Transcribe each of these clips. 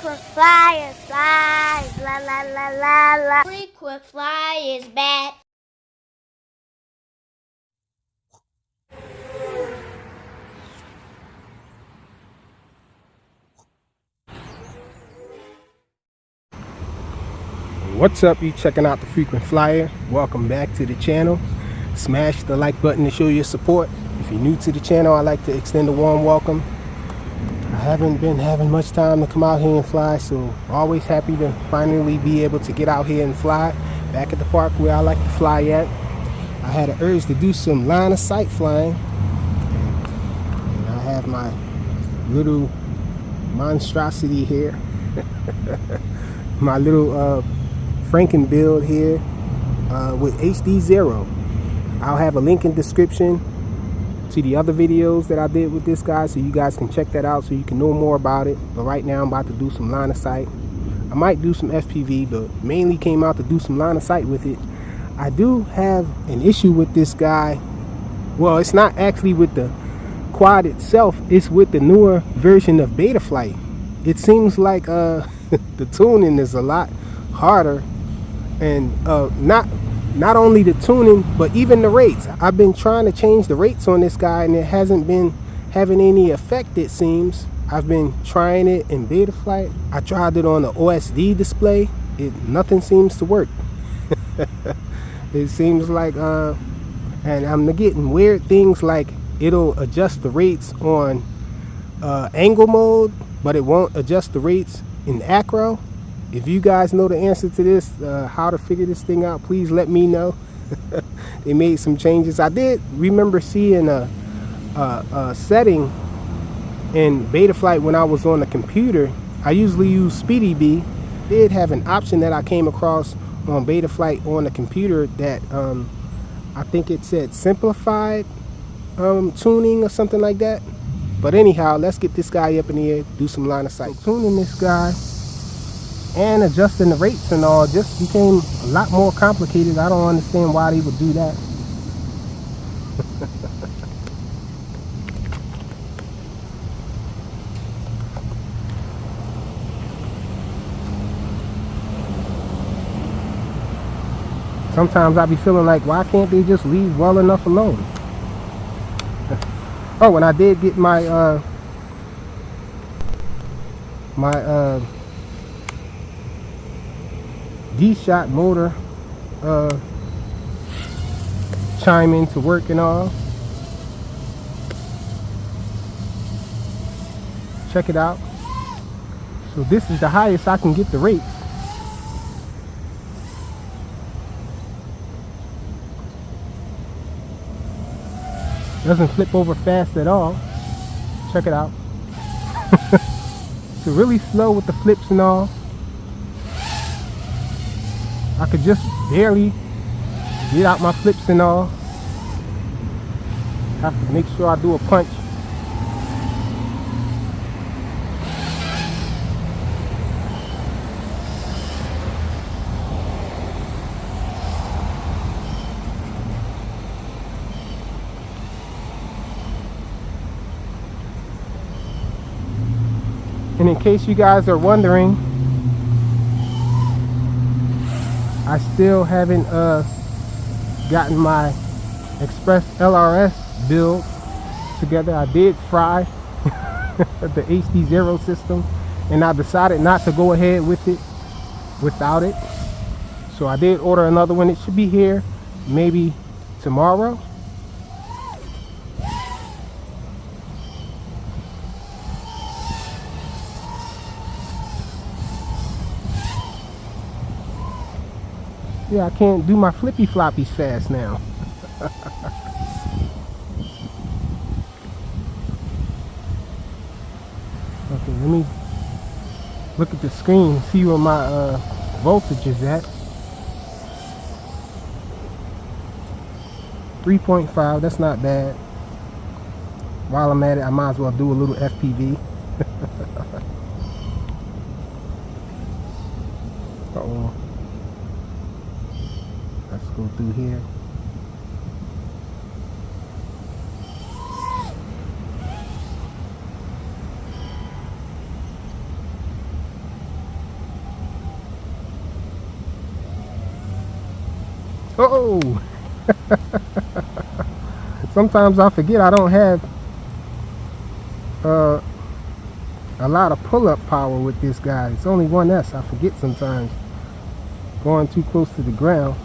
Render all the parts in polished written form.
Frequent flyer flies, la la la la la. Frequent flyer is back. What's up? You checking out the Frequent Flyer? Welcome back to the channel. Smash the like button to show your support. If you're new to the channel, I'd like to extend a warm welcome. I haven't been having much time to come out here and fly, so always happy to finally be able to get out here and fly back at the park where I like to fly at. I had an urge to do some line of sight flying, and I have my little monstrosity here. My little Franken build here with HDZero. I'll have a link in the description to the other videos that I did with this guy, so you guys can check that out so you can know more about it. But right now I'm about to do some line of sight. I might do some FPV, but mainly came out to do some line of sight with it. I do have an issue with this guy. Well, it's not actually with the quad itself, it's with the newer version of Betaflight. It seems like the tuning is a lot harder, and not only the tuning but even the rates. I've been trying to change the rates on this guy and it hasn't been having any effect, it seems. I've been trying it in Betaflight. I tried it on the OSD display. Nothing seems to work. It seems like and I'm getting weird things like it'll adjust the rates on angle mode, but it won't adjust the rates in acro. If you guys know the answer to this, how to figure this thing out, please let me know. They made some changes. I did remember seeing a setting in Betaflight when I was on the computer. I usually use Speedy B. Did have an option that I came across on Betaflight on the computer that I think it said simplified tuning or something like that. But anyhow, let's get this guy up in the air, do some line of sight. So tuning this guy and adjusting the rates and all just became a lot more complicated. I don't understand why they would do that. Sometimes I be feeling like, why can't they just leave well enough alone? Oh, and I did get my D-shot motor chime in to work and all. Check it out. So this is the highest I can get the rates. Doesn't flip over fast at all. Check it out. It's really slow with the flips and all. I could just barely get out my flips and all. Have to make sure I do a punch. And in case you guys are wondering, I still haven't gotten my Express LRS build together. I did fry the HDZero system and I decided not to go ahead with it without it. So I did order another one. It should be here maybe tomorrow. Yeah, I can't do my flippy floppies fast now. Okay, let me look at the screen and see where my voltage is at. 3.5, that's not bad. While I'm at it, I might as well do a little FPV. Uh-oh. Let's go through here. Oh! Sometimes I forget I don't have a lot of pull-up power with this guy. It's only 1S. I forget sometimes. Going too close to the ground.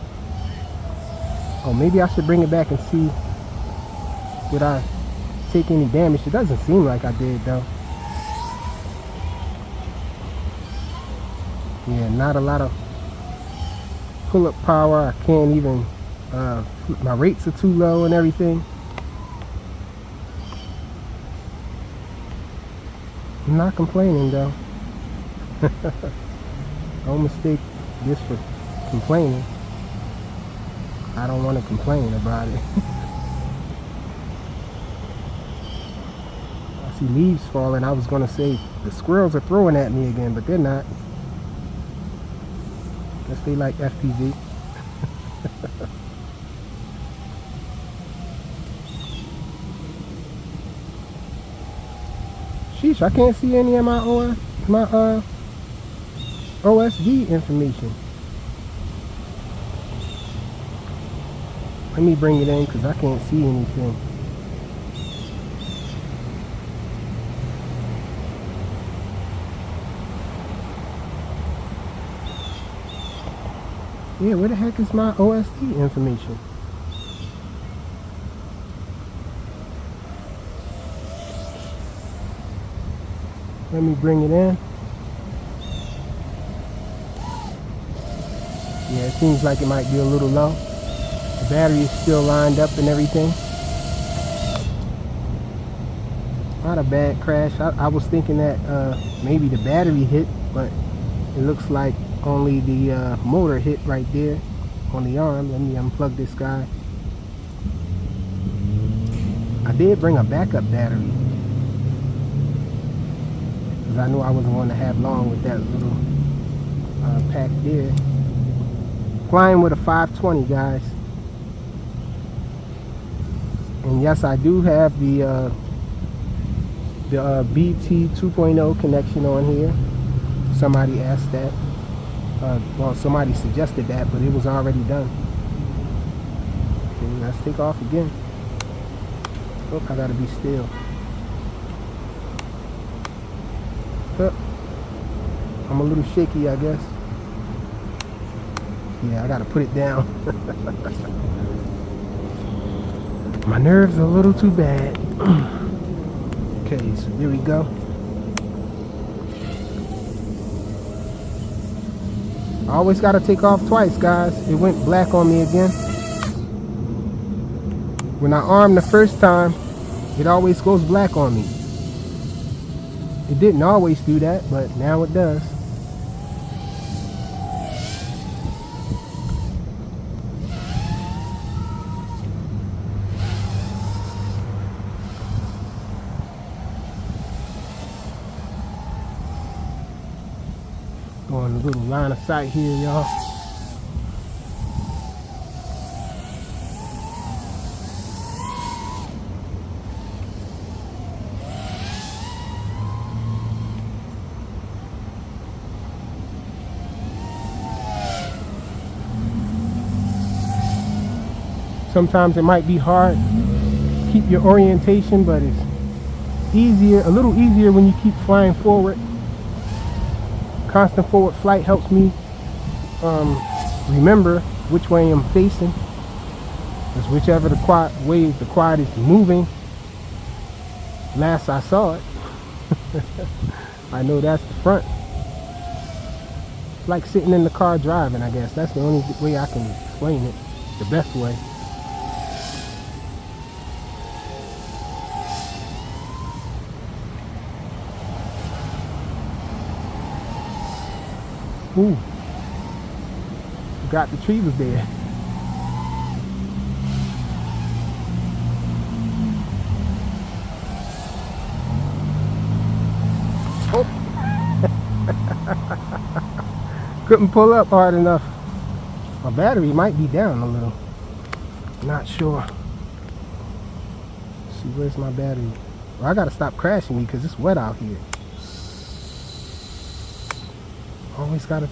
Oh, maybe I should bring it back and see. Did I take any damage? It doesn't seem like I did though. Yeah, not a lot of pull-up power. I can't even, my rates are too low and everything. I'm not complaining though. Don't mistake this for complaining. I don't want to complain about it. I see leaves falling. I was going to say the squirrels are throwing at me again, but they're not. Guess they like FPV. Sheesh, I can't see any of my OSD information. Let me bring it in because I can't see anything. Yeah, where the heck is my OSD information? Let me bring it in. Yeah, it seems like it might be a little low. The battery is still lined up and everything. Not a bad crash. I was thinking that maybe the battery hit, but it looks like only the motor hit right there on the arm. Let me unplug this guy. I did bring a backup battery because I knew I wasn't going to have long with that little pack there. Flying with a 520, guys. And yes, I do have the BT 2.0 connection on here. Somebody asked that. Well, somebody suggested that, but it was already done. Okay, let's take off again. Oh, I gotta be still. Oh, I'm a little shaky, I guess. Yeah, I gotta put it down. My nerves are a little too bad. Okay, so here we go. I always gotta take off twice, guys. It went black on me again. When I armed the first time, it always goes black on me. It didn't always do that, but now it does. Going a little line of sight here, y'all. Sometimes it might be hard to keep your orientation, but it's easier, a little easier when you keep flying forward. Constant forward flight helps me remember which way I'm facing, because whichever way the quad is moving, last I saw it, I know that's the front. It's like sitting in the car driving, I guess. That's the only way I can explain it, the best way. Ooh, forgot the tree was there. Oh. Couldn't pull up hard enough. My battery might be down a little. Not sure. Let's see, where's my battery? Well, I gotta stop crashing because it's wet out here. Always gotta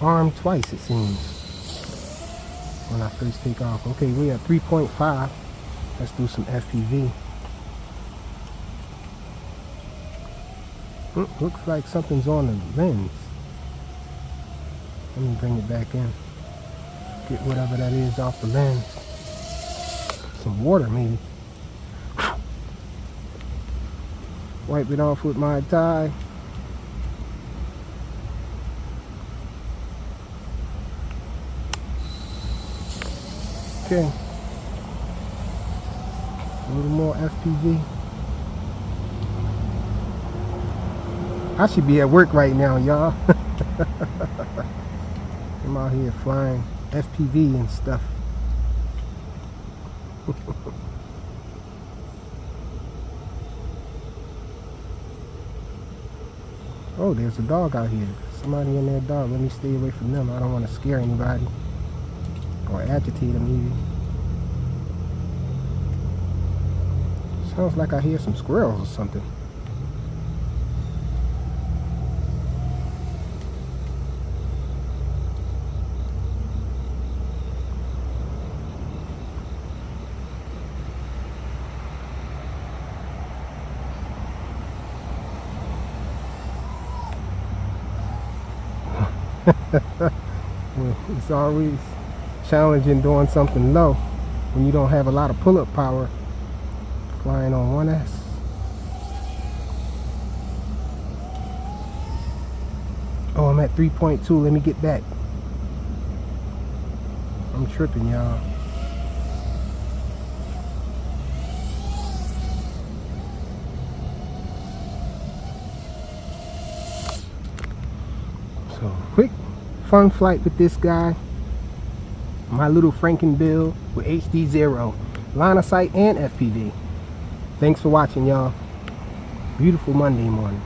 arm twice, it seems. when I first take off. Okay, we're at 3.5. Let's do some FPV. Looks like something's on the lens. Let me bring it back in. Get whatever that is off the lens. Some water maybe. Wipe it off with my tie. Okay. A little more FPV. I should be at work right now, y'all. I'm out here flying FPV and stuff. Oh, there's a dog out here. Somebody in there, dog. Let me stay away from them. I don't want to scare anybody or agitate them either. Sounds like I hear some squirrels or something. It's always challenging doing something low when you don't have a lot of pull-up power flying on 1S. Oh, I'm at 3.2. Let me get back. I'm tripping, y'all. So, quick fun flight with this guy. My little Franken build with HDZero. Line of sight and FPV. Thanks for watching, y'all. Beautiful Monday morning.